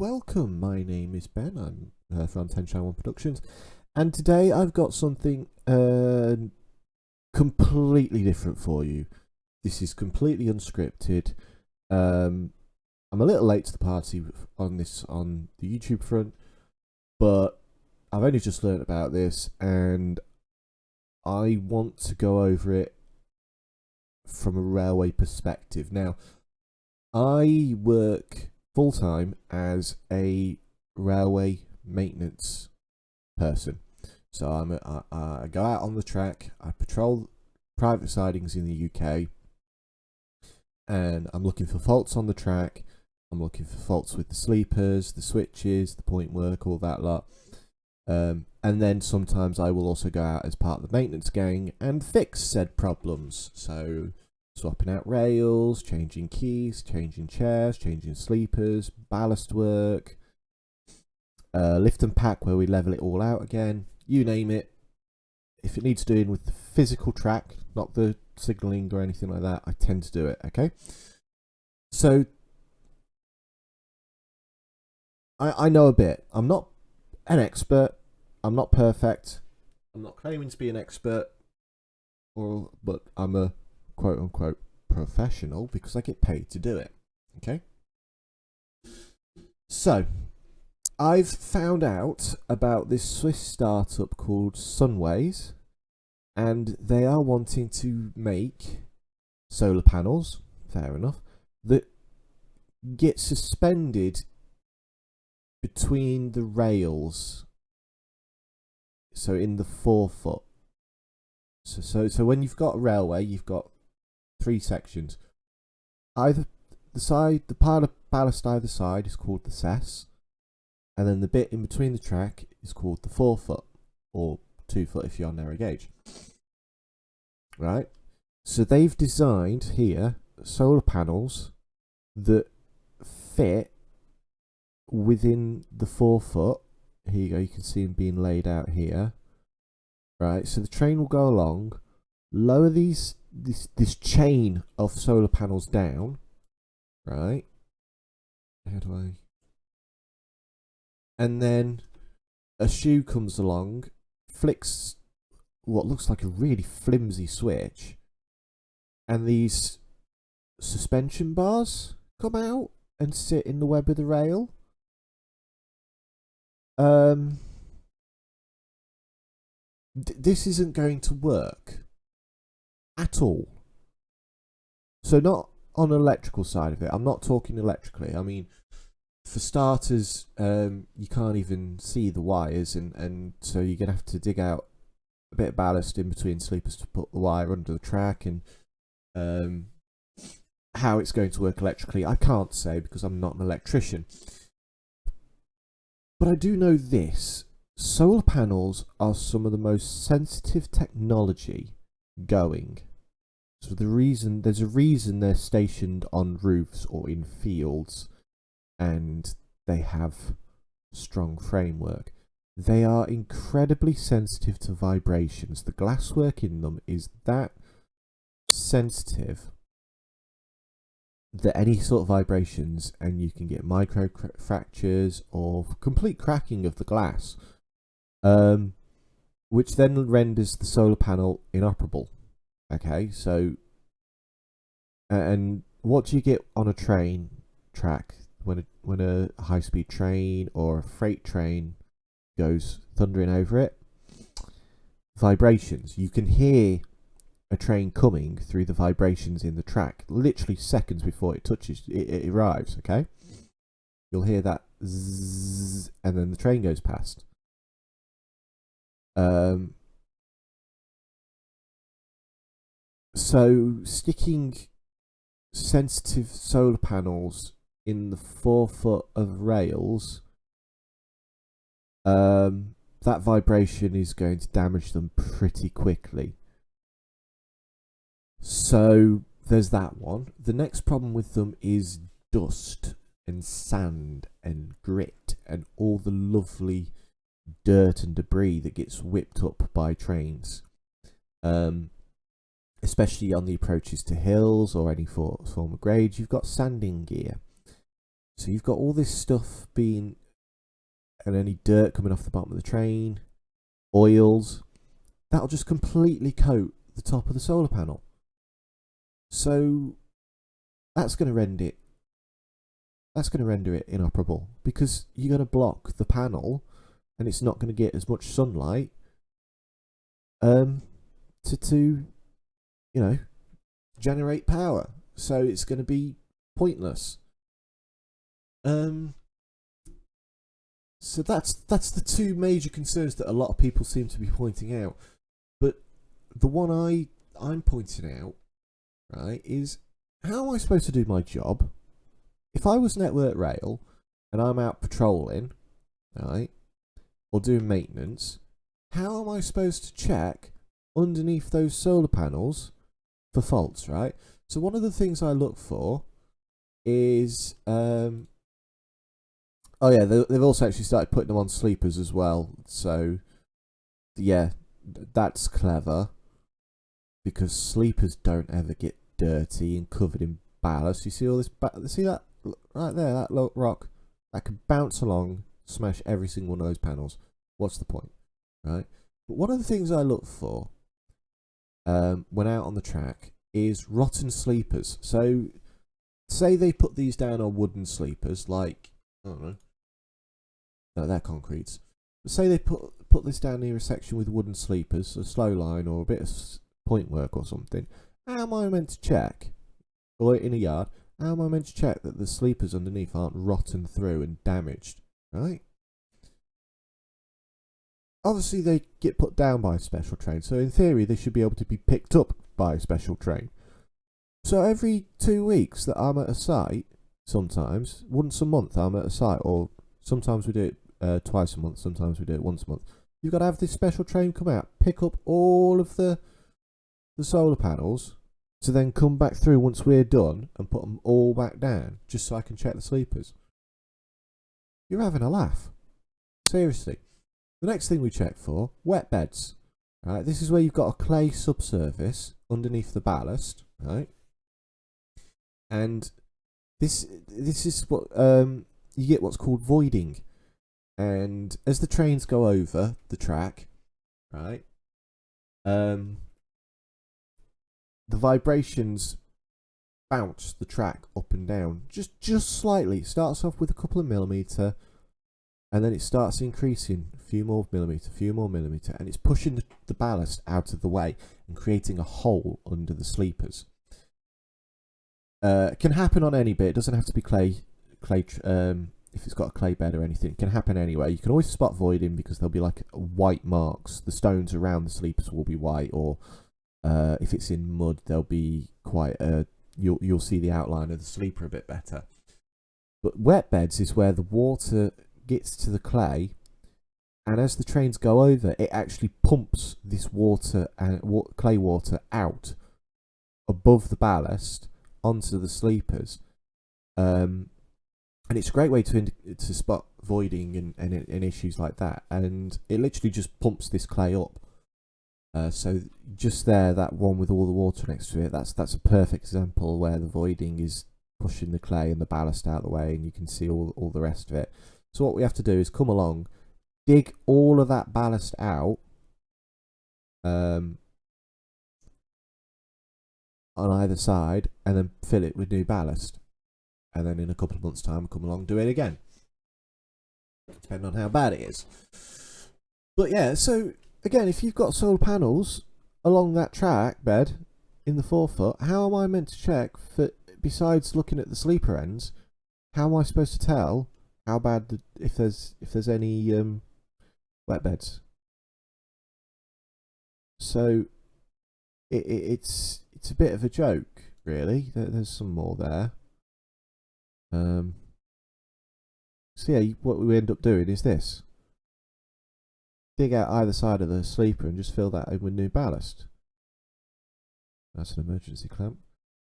welcome. My name is Ben. I'm from 10 Channel 1 Productions, and today I've got something completely different for you. This is completely unscripted. I'm a little late to the party on this on the YouTube front, but I've only just learned about this, and I want to go over it from a railway perspective. Now, I work full-time as a railway maintenance person. So I go out on the track, I patrol private sidings in the UK, and I'm looking for faults on the track. I'm looking for faults with the sleepers, the switches, the point work, all that lot. And then sometimes I will also go out as part of the maintenance gang and fix said problems. So swapping out rails, changing keys, changing chairs, changing sleepers, ballast work, lift and pack where we level it all out again, you name it. If it needs doing with the physical track, not the signalling or anything like that, I tend to do it, okay? So, I know a bit. I'm not an expert. I'm not perfect. I'm not claiming to be an expert, but I'm a quote-unquote professional because I get paid to do it, okay? So, I've found out about this Swiss startup called SunWays, and they are wanting to make solar panels, fair enough, that get suspended between the rails, so in the forefoot. So when you've got a railway, you've got three sections. Either the part of ballast either side is called the cess, and then the bit in between the track is called the forefoot, or 2 foot if you're on narrow gauge. Right? So they've designed here solar panels that fit within the forefoot. Here you go, you can see them being laid out here. Right, so the train will go along, lower this chain of solar panels down, right? How do I? And then a shoe comes along, flicks what looks like a really flimsy switch, and these suspension bars come out and sit in the web of the rail. This isn't going to work at all. So not on the electrical side of it. I'm not talking electrically. I mean, for starters, you can't even see the wires, and so you're going to have to dig out a bit of ballast in between sleepers to put the wire under the track, and how it's going to work electrically, I can't say because I'm not an electrician. But I do know this. Solar panels are some of the most sensitive technology going. So there's a reason they're stationed on roofs or in fields, and they have strong framework. They are incredibly sensitive to vibrations. The glasswork in them is that sensitive that any sort of vibrations, and you can get micro fractures or complete cracking of the glass, which then renders the solar panel inoperable. Okay, so and what do you get on a train track when a high-speed train or a freight train goes thundering over it? Vibrations. You can hear a train coming through the vibrations in the track literally seconds before it touches it arrives. Okay, you'll hear that zzz, and then the train goes past. So sticking sensitive solar panels in the forefoot of rails, that vibration is going to damage them pretty quickly. So there's that one. The next problem with them is dust and sand and grit and all the lovely dirt and debris that gets whipped up by trains, especially on the approaches to hills or any form of grade. You've got sanding gear, So you've got all this stuff being, and any dirt coming off the bottom of the train, oils, that'll just completely coat the top of the solar panel. So that's going to render it. That's going to render it inoperable because you're going to block the panel, and it's not going to get as much sunlight. To generate power. So it's going to be pointless. So that's the two major concerns that a lot of people seem to be pointing out. But the one I'm pointing out, right, is how am I supposed to do my job? If I was Network Rail and I'm out patrolling, right, or doing maintenance, how am I supposed to check underneath those solar panels for faults, right? So one of the things I look for is, they've also actually started putting them on sleepers as well. So yeah, that's clever because sleepers don't ever get dirty and covered in ballast. You see all this? See that right there? That little rock that can bounce along, smash every single one of those panels. What's the point, right? But one of the things I look for when out on the track is rotten sleepers. So say they put these down on wooden sleepers, like, I don't know, no, they're concretes. But say they put this down near a section with wooden sleepers, a slow line or a bit of point work or something. How am I meant to check, or in a yard, how am I meant to check that the sleepers underneath aren't rotten through and damaged, right? Obviously they get put down by a special train, so in theory they should be able to be picked up by a special train. So every 2 weeks that I'm at a site, sometimes, once a month I'm at a site, or sometimes we do it twice a month, sometimes we do it once a month. You've got to have this special train come out, pick up all of the solar panels, to then come back through once we're done and put them all back down, just so I can check the sleepers. You're having a laugh. Seriously. The next thing we check for, wet beds. Right, this is where you've got a clay subsurface underneath the ballast, right? And this is what you get what's called voiding. And as the trains go over the track, right, the vibrations bounce the track up and down just slightly. It starts off with a couple of millimetre, and then it starts increasing a few more millimetre, and it's pushing the ballast out of the way and creating a hole under the sleepers. It can happen on any bit. It doesn't have to be clay. If it's got a clay bed or anything, it can happen anywhere. You can always spot voiding because there'll be like white marks. The stones around the sleepers will be white, or if it's in mud, there'll be quite you'll see the outline of the sleeper a bit better. But wet beds is where the water gets to the clay, and as the trains go over, it actually pumps this water and clay water out above the ballast onto the sleepers, and it's a great way to spot voiding and issues like that. And it literally just pumps this clay up. So just there, that one with all the water next to it, that's a perfect example where the voiding is pushing the clay and the ballast out of the way, and you can see all the rest of it. So what we have to do is come along, dig all of that ballast out, on either side, and then fill it with new ballast. And then in a couple of months' time, come along, do it again. Depending on how bad it is. But yeah, so again, if you've got solar panels along that track bed in the 4-foot, how am I meant to check for, besides looking at the sleeper ends, how am I supposed to tell how bad if there's any wet beds? So it's a bit of a joke, really. There's some more there. So yeah, what we end up doing is this: dig out either side of the sleeper and just fill that in with new ballast. That's an emergency clamp.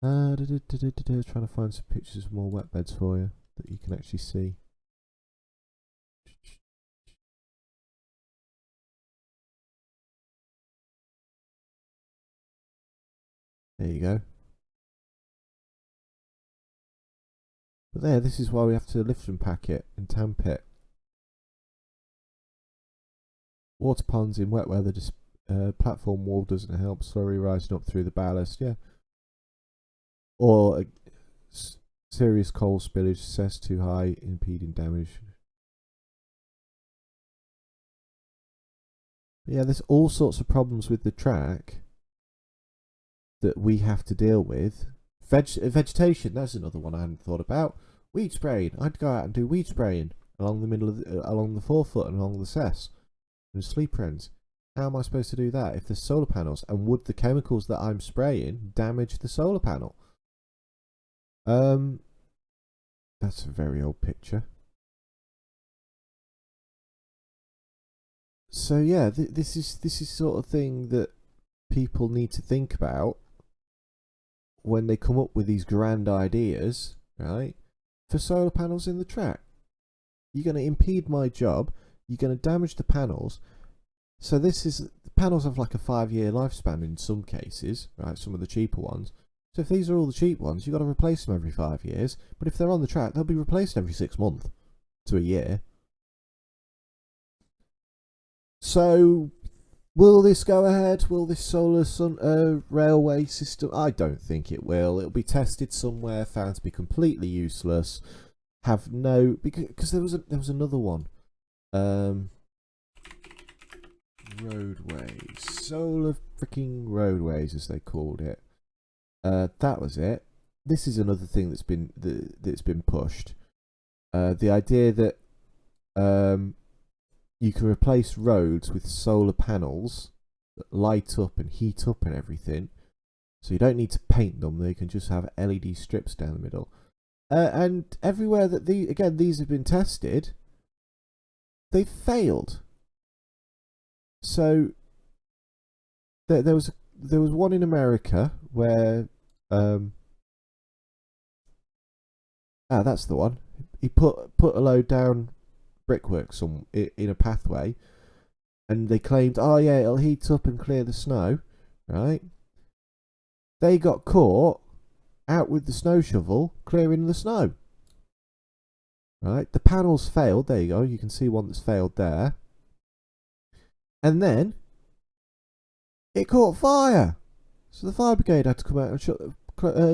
Trying to find some pictures of more wet beds for you that you can actually see. There you go. But there, this is why we have to lift and pack it and tamp it. Water ponds in wet weather, platform wall doesn't help, slowly rising up through the ballast, yeah. Or serious coal spillage, cess too high, impeding damage. But yeah, there's all sorts of problems with the track that we have to deal with. Vegetation, that's another one I hadn't thought about. Weed spraying, I'd go out and do weed spraying along the middle of along the forefoot and along the cess and sleeper ends. How am I supposed to do that if there's solar panels? And would the chemicals that I'm spraying damage the solar panel? That's a very old picture. So yeah, this is sort of thing that people need to think about when they come up with these grand ideas, right? For solar panels in the track, you're going to impede my job. You're going to damage the panels. So the panels have like a 5-year lifespan in some cases, right? Some of the cheaper ones. So if these are all the cheap ones, you've got to replace them every 5 years. But if they're on the track, they'll be replaced every 6 months to a year. So will this go ahead? Will this solar railway system? I don't think it will. It'll be tested somewhere, found to be completely useless. Have no, because there was another one. Roadways, solar freaking roadways, as they called it. That was it. This is another thing that's been pushed. The idea that you can replace roads with solar panels that light up and heat up and everything, so you don't need to paint them. They can just have LED strips down the middle. And everywhere that these have been tested, they've failed. So there was one in America where that's the one. He put a load down brickwork in a pathway, and they claimed, oh yeah, it'll heat up and clear the snow, right? They got caught out with the snow shovel clearing the snow, right? The panels failed. There you go. You can see one that's failed there. And then it caught fire, so the fire brigade had to come out and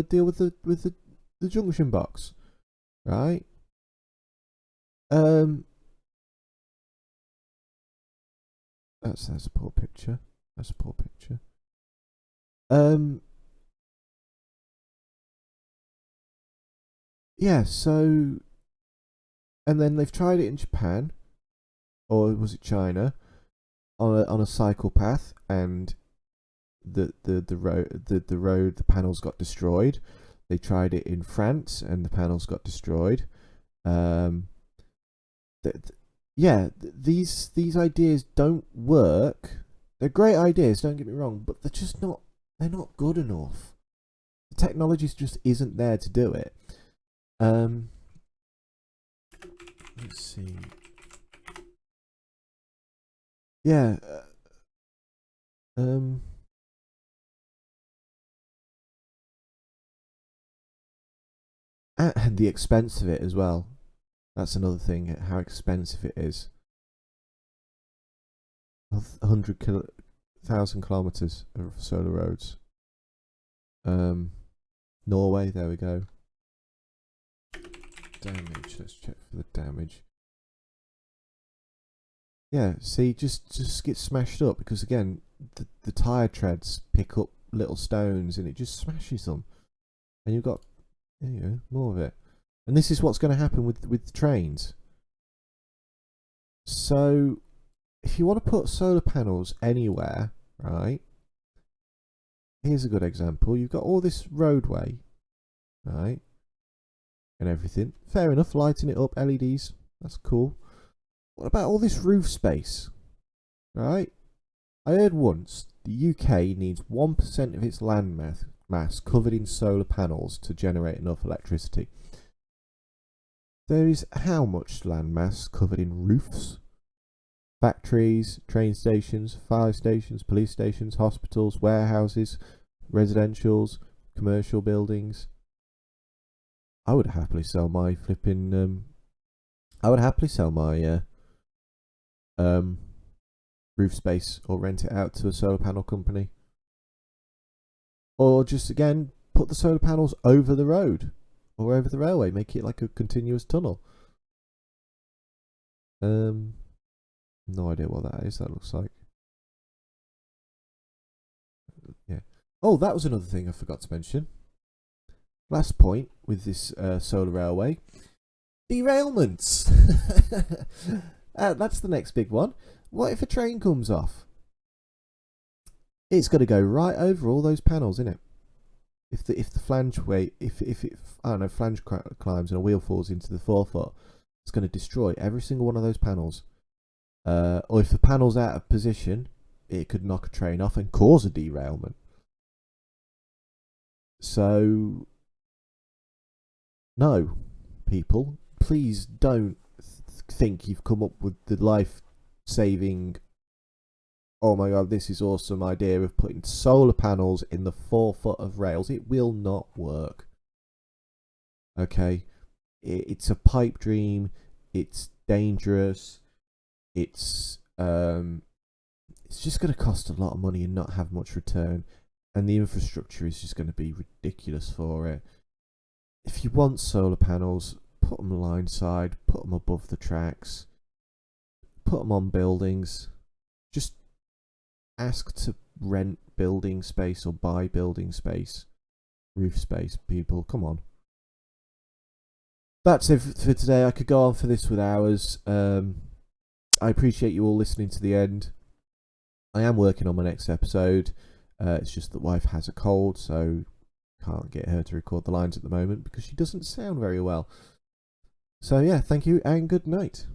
deal with the junction box, right? That's a poor picture. That's a poor picture. Yeah. So, and then they've tried it in Japan, or was it China, on a cycle path, and the panels got destroyed. They tried it in France, and the panels got destroyed. These ideas don't work. They're great ideas, don't get me wrong, but they're not good enough. The technology just isn't there to do it. Let's see. Yeah. And the expense of it as well. That's another thing, how expensive it is. 100,000 kilometers of solar roads. Norway, there we go. Damage, let's check for the damage. Yeah, see, just get smashed up, because again, the tyre treads pick up little stones and it just smashes them. And you've got, there you go, more of it. And this is what's going to happen with the trains. So, if you want to put solar panels anywhere, right? Here's a good example. You've got all this roadway, right? And everything. Fair enough, lighting it up, LEDs, that's cool. What about all this roof space, right? I heard once the UK needs 1% of its land mass covered in solar panels to generate enough electricity. There is how much land mass covered in roofs? Factories, train stations, fire stations, police stations, hospitals, warehouses, residentials, commercial buildings. I would happily sell my flipping. I would happily sell my um roof space or rent it out to a solar panel company, or just again put the solar panels over the road or over the railway, make it like a continuous tunnel. No idea what that is. That looks like. Yeah. Oh, that was another thing I forgot to mention. Last point with this solar railway: derailments. That's the next big one. What if a train comes off? It's going to go right over all those panels, isn't it? If the flange weight, if it, I don't know, flange climbs and a wheel falls into the forefoot, it's going to destroy every single one of those panels. Or if the panel's out of position, it could knock a train off and cause a derailment. So, no, people, please don't think you've come up with the life-saving, oh my god, this is awesome idea of putting solar panels in the forefoot of rails. It will not work. Okay, it's a pipe dream. It's dangerous. It's just going to cost a lot of money and not have much return, and the infrastructure is just going to be ridiculous for it. If you want solar panels, put them line side, put them above the tracks, put them on buildings. Just ask to rent building space or buy building space, roof space, people. Come on. That's it for today. I could go on for this with hours. I appreciate you all listening to the end. I am working on my next episode. It's just that wife has a cold, so can't get her to record the lines at the moment because she doesn't sound very well. So yeah, thank you and good night.